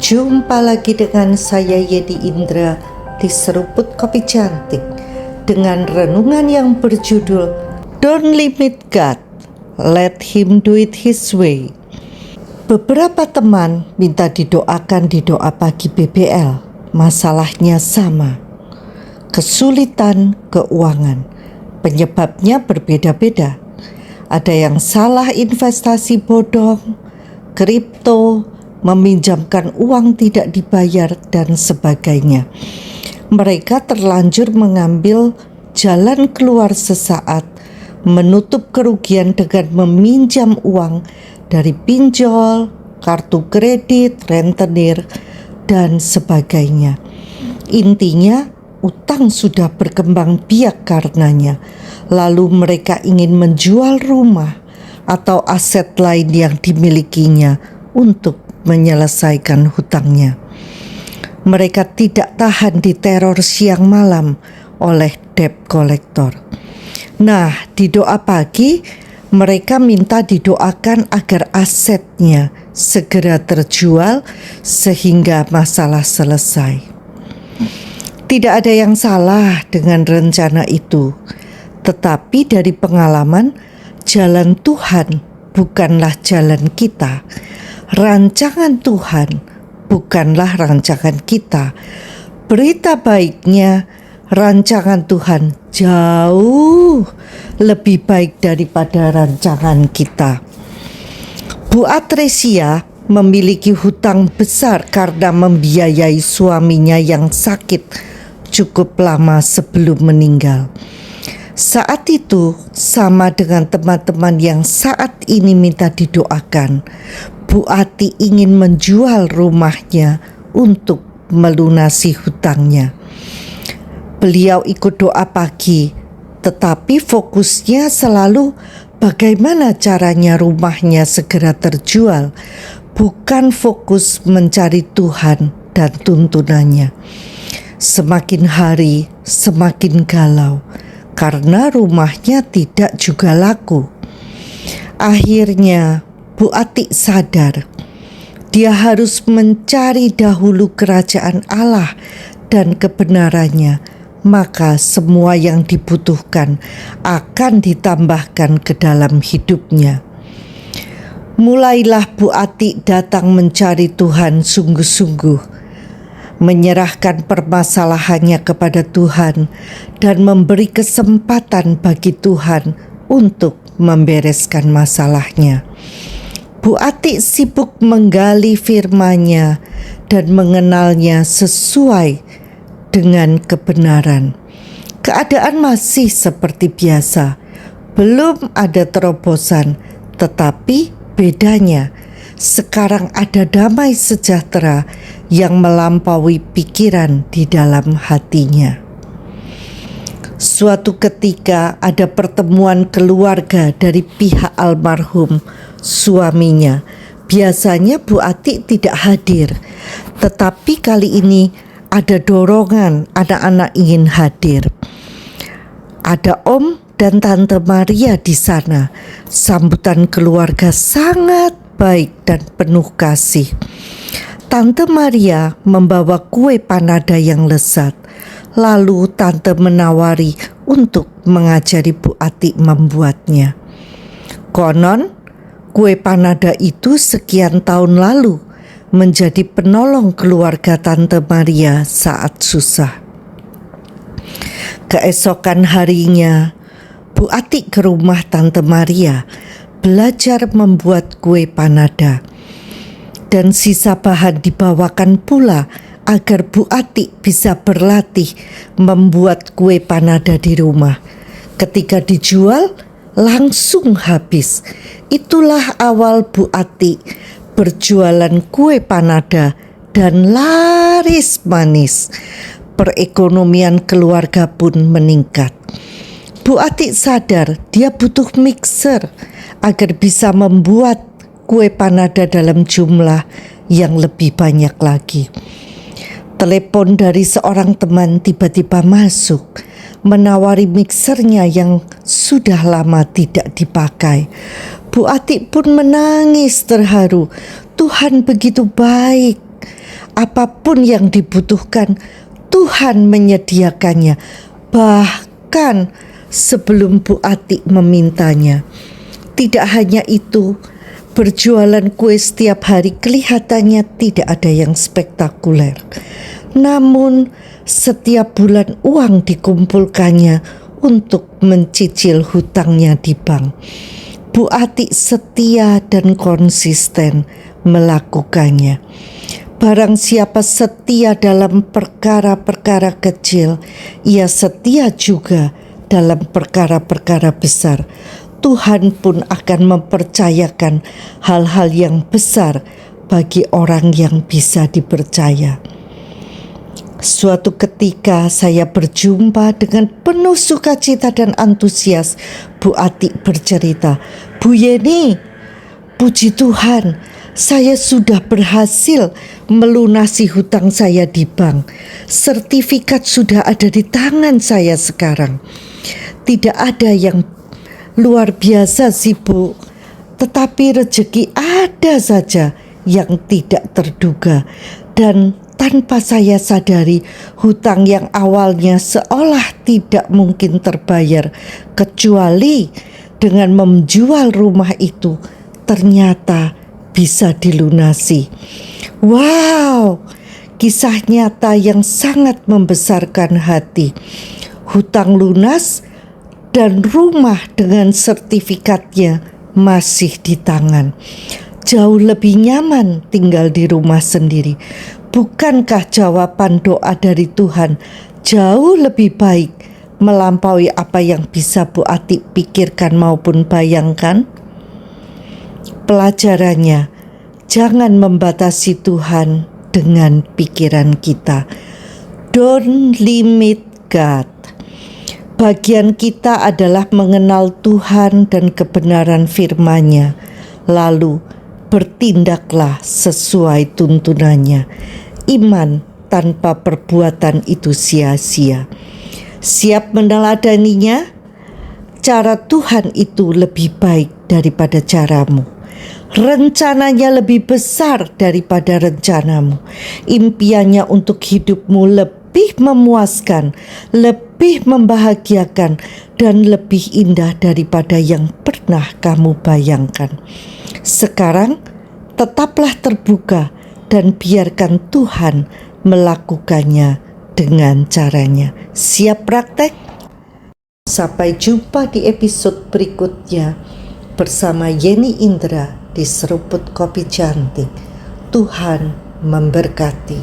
Jumpa lagi dengan saya Yedi Indra di Seruput Kopi Cantik dengan renungan yang berjudul Don't Limit God, Let Him Do It His Way. Beberapa teman minta didoakan di doa pagi BBL. Masalahnya sama, kesulitan keuangan. Penyebabnya berbeda-beda. Ada yang salah investasi bodong, kripto, meminjamkan uang tidak dibayar, dan sebagainya. Mereka terlanjur mengambil jalan keluar sesaat, menutup kerugian dengan meminjam uang dari pinjol, kartu kredit, rentenir, dan sebagainya. Intinya, utang sudah berkembang biak karenanya. Lalu mereka ingin menjual rumah atau aset lain yang dimilikinya untuk menyelesaikan hutangnya. Mereka tidak tahan diteror siang malam oleh debt collector. Nah, di doa pagi mereka minta didoakan agar asetnya segera terjual sehingga masalah selesai. Tidak ada yang salah dengan rencana itu, tetapi dari pengalaman, jalan Tuhan bukanlah jalan kita. Rancangan Tuhan bukanlah rancangan kita. Berita baiknya, rancangan Tuhan jauh lebih baik daripada rancangan kita. Bu Atresia memiliki hutang besar karena membiayai suaminya yang sakit cukup lama sebelum meninggal. Saat itu sama dengan teman-teman yang saat ini minta didoakan. Bu Ati ingin menjual rumahnya untuk melunasi hutangnya. Beliau ikut doa pagi, tetapi fokusnya selalu bagaimana caranya rumahnya segera terjual, bukan fokus mencari Tuhan dan tuntunannya. Semakin hari semakin galau karena rumahnya tidak juga laku. Akhirnya Bu Ati sadar dia harus mencari dahulu kerajaan Allah dan kebenarannya, maka semua yang dibutuhkan akan ditambahkan ke dalam hidupnya. Mulailah Bu Ati datang mencari Tuhan sungguh-sungguh, menyerahkan permasalahannya kepada Tuhan dan memberi kesempatan bagi Tuhan untuk membereskan masalahnya. Bu Ati sibuk menggali firman-Nya dan mengenalnya sesuai dengan kebenaran. Keadaan masih seperti biasa, belum ada terobosan, tetapi bedanya sekarang ada damai sejahtera yang melampaui pikiran di dalam hatinya. Suatu ketika ada pertemuan keluarga dari pihak almarhum suaminya. Biasanya Bu Ati tidak hadir, tetapi kali ini ada dorongan anak-anak ingin hadir. Ada Om dan Tante Maria di sana. Sambutan keluarga sangat baik dan penuh kasih. Tante Maria membawa kue panada yang lezat. Lalu Tante menawari untuk mengajari Bu Ati membuatnya. Konon, kue panada itu sekian tahun lalu menjadi penolong keluarga Tante Maria saat susah. Keesokan harinya, Bu Ati ke rumah Tante Maria belajar membuat kue panada. Dan sisa bahan dibawakan pula agar Bu Ati bisa berlatih membuat kue panada di rumah. Ketika dijual, langsung habis. Itulah awal Bu Ati berjualan kue panada dan laris manis. Perekonomian keluarga pun meningkat. Bu Ati sadar dia butuh mixer agar bisa membuat kue panada dalam jumlah yang lebih banyak lagi. Telepon dari seorang teman tiba-tiba masuk, menawari mixernya yang sudah lama tidak dipakai. Bu Ati pun menangis terharu. Tuhan begitu baik. apapun yang dibutuhkan, Tuhan menyediakannya, bahkan sebelum Bu Ati memintanya. Tidak hanya itu, berjualan kue setiap hari kelihatannya tidak ada yang spektakuler. Namun setiap bulan uang dikumpulkannya untuk mencicil hutangnya di bank. Bu Ati setia dan konsisten melakukannya. Barang siapa setia dalam perkara-perkara kecil, ia setia juga dalam perkara-perkara besar. Tuhan pun akan mempercayakan hal-hal yang besar bagi orang yang bisa dipercaya. Suatu ketika saya berjumpa dengan penuh sukacita dan antusias. Bu Ati bercerita, "Bu Yeni, puji Tuhan, saya sudah berhasil melunasi hutang saya di bank. Sertifikat sudah ada di tangan saya sekarang. Tidak ada yang luar biasa sih Bu, tetapi rezeki ada saja yang tidak terduga. Dan tanpa saya sadari, hutang yang awalnya seolah tidak mungkin terbayar, kecuali dengan menjual rumah itu, ternyata bisa dilunasi." Wow, kisah nyata yang sangat membesarkan hati. Hutang lunas dan rumah dengan sertifikatnya masih di tangan. Jauh lebih nyaman tinggal di rumah sendiri. Bukankah jawaban doa dari Tuhan jauh lebih baik melampaui apa yang bisa Bu Ati pikirkan maupun bayangkan? Pelajarannya, jangan membatasi Tuhan dengan pikiran kita. Don't limit God. Bagian kita adalah mengenal Tuhan dan kebenaran firman-Nya, lalu bertindaklah sesuai tuntunannya. Iman tanpa perbuatan itu sia-sia. Siap meneladaninya? Cara Tuhan itu lebih baik daripada caramu. Rencananya lebih besar daripada rencanamu. Impiannya untuk hidupmu lebih memuaskan, lebih membahagiakan, dan lebih indah daripada yang pernah kamu bayangkan. Sekarang tetaplah terbuka dan biarkan Tuhan melakukannya dengan caranya. Siap praktek? Sampai jumpa di episode berikutnya bersama Yeni Indra di Seruput Kopi Cantik. Tuhan memberkati.